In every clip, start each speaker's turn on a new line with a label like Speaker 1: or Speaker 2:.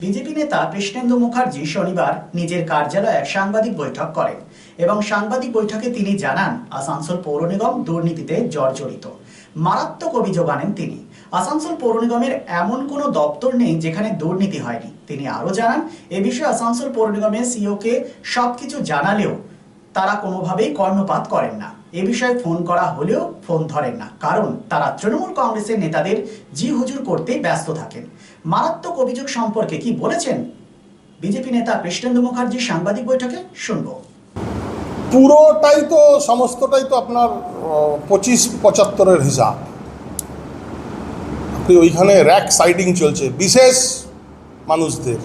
Speaker 1: BJP নেতা কৃষ্ণেন্দু মুখার্জি শনিবার নিজের কার্যালয়ে এক সাংবাদিক বৈঠক করেন এবং সাংবাদিক বৈঠকে তিনি জানান আসানসোল পৌর নিগম দুর্নীতিতে জর্জরিত। মারাত্মক অভিযোগ আনেন তিনি। আসানসোল পৌর নিগমের এমন কোনো দপ্তর নেই যেখানে দুর্নীতি হয়নি। তিনি আরো জানান, এ বিষয়ে আসানসোল পৌর নিগমের সিইওকে সবকিছু জানালেও তারা কোনোভাবেই কর্ণপাত করেন না। এ বিষয়ে ফোন করা হলেও ফোন ধরেন না, কারণ তারা তৃণমূল কংগ্রেসের নেতাদের জি হুজুর করতেই ব্যস্ত থাকেন। মারাত্মক অভিযোগ সম্পর্কে কি বলেছেন বিজেপি নেতা কৃষ্ণেন্দু মুখার্জি সাংবাদিক বৈঠকে, শুনবো।
Speaker 2: পুরোটাই তো সমস্তটাই তো আপনার 25-75-এর হিসাব। আপনি ওইখানে র্যাক সাইডিং চলছে বিশেষ মানুষদের,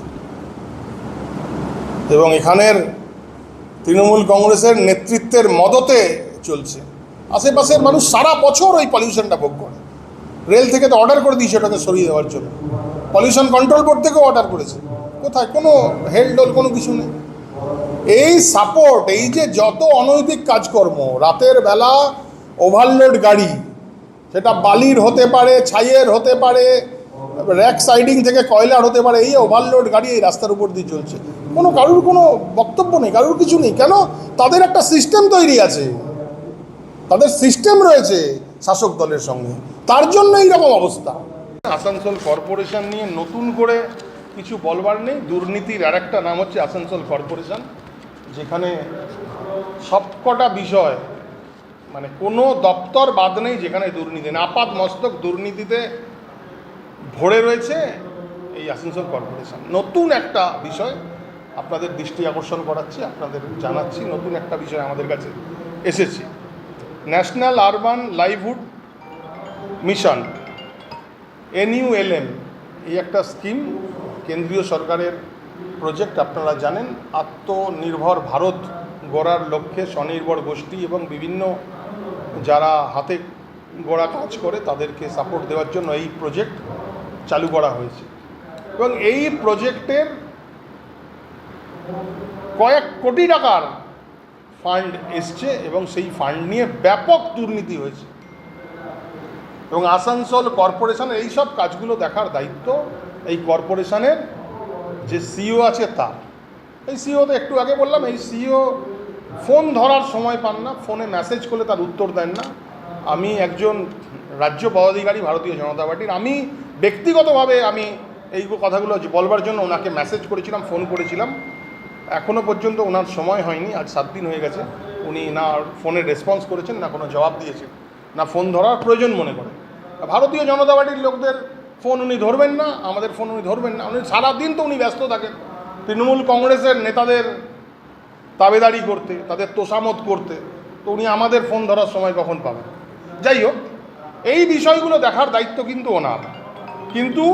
Speaker 2: এবং এখানের তৃণমূল কংগ্রেসের নেতৃত্বের মদতে চলছে। আশেপাশের মানুষ সারা বছর ওই পলিউশনটা ভোগ করে। রেল থেকে তো অর্ডার করে দিয়েছে ওটাকে সরিয়ে দেওয়ার জন্য, পলিউশন কন্ট্রোল বোর্ড থেকেও অর্ডার করেছে। কোথায় কোনো হেলডোল, কোনো কিছু নেই। এই সাপোর্ট, এই যে যত অনৈতিক কাজকর্ম, রাতের বেলা ওভারলোড গাড়ি, সেটা বালির হতে পারে, ছাইয়ের হতে পারে, র্যাক সাইডিং থেকে কয়লার হতে পারে, এই ওভারলোড গাড়ি এই রাস্তার উপর দিয়ে চলছে। কারুর কোনো বক্তব্য নেই, কারুর কিছু নেই। কেন? তাদের একটা সিস্টেম তৈরি আছে, তাদের সিস্টেম রয়েছে শাসক দলের সঙ্গে, তার জন্য এইরকম অবস্থা। আসানসোল কর্পোরেশন নিয়ে নতুন করে কিছু বলবার নেই। দুর্নীতির আর একটা নাম হচ্ছে আসানসোল কর্পোরেশন, যেখানে সবকটা বিষয়, মানে কোনো দপ্তর বাদ নেই যেখানে দুর্নীতি নেই। আপাত মস্তক দুর্নীতিতে ভরে রয়েছে এই আসানসোল কর্পোরেশন। নতুন একটা বিষয় আপনাদের দৃষ্টি আকর্ষণ করাচ্ছি, আপনাদের জানাচ্ছি। নতুন একটা বিষয় আমাদের কাছে এসেছে। National urban livelihood mission, NULM, এই একটা স্কিম, কেন্দ্রীয় সরকারের প্রজেক্ট। আপনারা জানেন, আত্মনির্ভর ভারত গড়ার লক্ষ্যে স্বনির্ভর গোষ্ঠী এবং বিভিন্ন যারা হাতে গড়া কাজ করে তাদেরকে সাপোর্ট দেওয়ার জন্য এই প্রজেক্ট চালু করা হয়েছে। এবং এই প্রজেক্টের কয়েক কোটি টাকার ফান্ড এসছে এবং সেই ফান্ড নিয়ে ব্যাপক দুর্নীতি হয়েছে। এবং আসানসোল কর্পোরেশনের এইসব কাজগুলো দেখার দায়িত্ব এই কর্পোরেশনের যে সিইও আছে তার। এই সিইও তো একটু আগে বললাম, এই সিইও ফোন ধরার সময় পান না, ফোনে মেসেজ করলে তার উত্তর দেন না। আমি একজন রাজ্য পদাধিকারী ভারতীয় জনতা পার্টির, আমি ব্যক্তিগতভাবে আমি এই কথাগুলো বলবার জন্য ওনাকে মেসেজ করেছিলাম, ফোন করেছিলাম। এখনও পর্যন্ত ওনার সময় হয়নি। আজ 7 দিন হয়ে গেছে, উনি না ফোনের রেসপন্স করেছেন, না কোনো জবাব দিয়েছেন, না ফোন ধরার প্রয়োজন মনে করেন। ভারতীয় জনতা পার্টির লোকদের ফোন উনি ধরবেন না, আমাদের ফোন উনি ধরবেন না। উনি সারাদিন তো উনি ব্যস্ত থাকেন তৃণমূল কংগ্রেসের নেতাদের তাবেদারি করতে, তাদের তোষামত করতে। তো উনি আমাদের ফোন ধরার সময় কখন পাবেন? যাই হোক, এই বিষয়গুলো দেখার দায়িত্ব কিন্তু ওনার। কিন্তু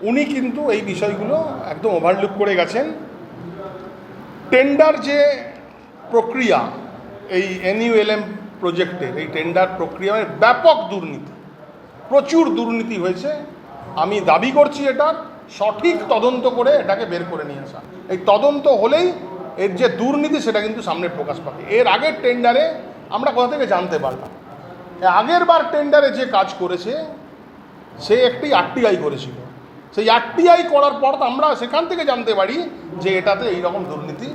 Speaker 2: উনি কিন্তু এই বিষয়গুলো একদম ওভারলুক করে গেছেন। টেন্ডার যে প্রক্রিয়া, এই NULM প্রজেক্টের এই টেন্ডার প্রক্রিয়ায় ব্যাপক দুর্নীতি, প্রচুর দুর্নীতি হয়েছে। আমি দাবি করছি এটার সঠিক তদন্ত করে এটাকে বের করে নিয়ে আসা। এই তদন্ত হলেই এর যে দুর্নীতি সেটা কিন্তু সামনে প্রকাশ পাবে। এর আগের টেন্ডারে আমরা কোথা থেকে জানতে পারলাম? আগের বার টেন্ডারে যে কাজ করেছে সে একটি RTI করেছিল। সেই RTI করার পর আমরা সেখান থেকে জানতে পারি যে এটাতে এইরকম দুর্নীতি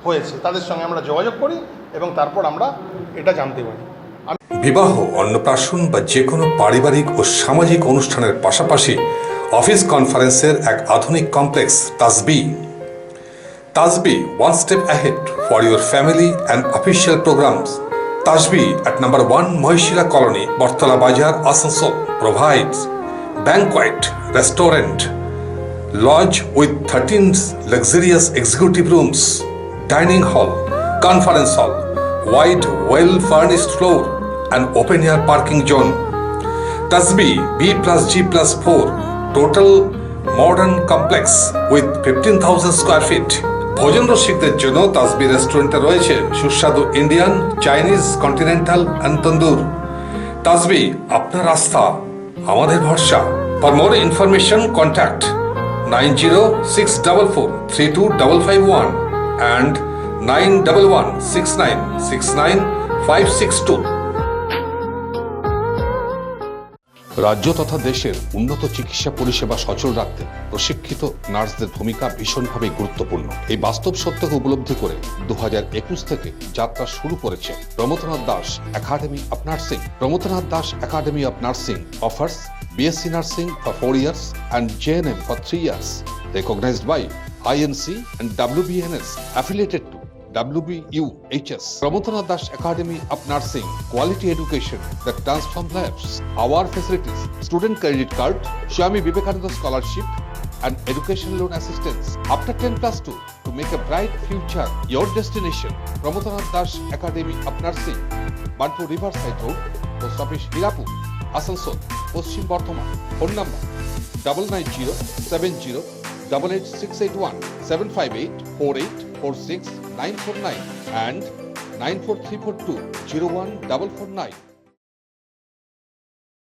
Speaker 2: হয়েছে। তাদের সঙ্গে আমরা যোগাযোগ করি এবং তারপর আমরা এটা জানতে পারি।
Speaker 3: বিবাহ, অন্নপ্রাশন বা যে কোনো পারিবারিক ও সামাজিক অনুষ্ঠানের পাশাপাশি অফিস কনফারেন্সের এক আধুনিক কমপ্লেক্স তাজবি, one step ahead for your family and official programs. Tajbi at number 1 Mahishila Colony, Bortala Bazar, Asansol provides banquet, restaurant, lodge with 13 luxurious executive rooms, dining hall, conference hall, wide, well-furnished floor, and open-air parking zone. Tajbi B+G+4, total modern complex with 15,000 square feet. ভোজন রসিকদের জন্য তাজবি রেস্টুরেন্টে রয়েছে সুস্বাদু Indian, Chinese, continental and তন্দুর। তাজবি, আপনার আস্থা আমাদের ভরসা। For more information contact 9064432551 and 9116969562. রাজ্য তথা দেশের উন্নত চিকিৎসা পরিষেবা সচল রাখতে প্রশিক্ষিত নার্সদের ভূমিকা ভীষণভাবে গুরুত্বপূর্ণ। এই বাস্তব সত্যকে উপলব্ধি করে 2021 থেকে যাত্রা শুরু করেছে Pramathanath Das academy of nursing. Pramathanath Das academy of nursing offers BSc Nursing for 4 years and JNM for 3 years, recognized by INC and WBNS, affiliated to WBUHS. Pramodanath Das Academy of Nursing, quality education that transforms lives. Our facilities: student credit card, Swami Vivekananda scholarship, and education loan assistance. After 10+2, to make a bright future your destination. Pramodanath Das Academy of Nursing, Banpur Riverside Road, Post Office Hirapur, Asansol, Paschim Bardhaman. Phone number 9907088681, 7584846 949 and 94342 01449.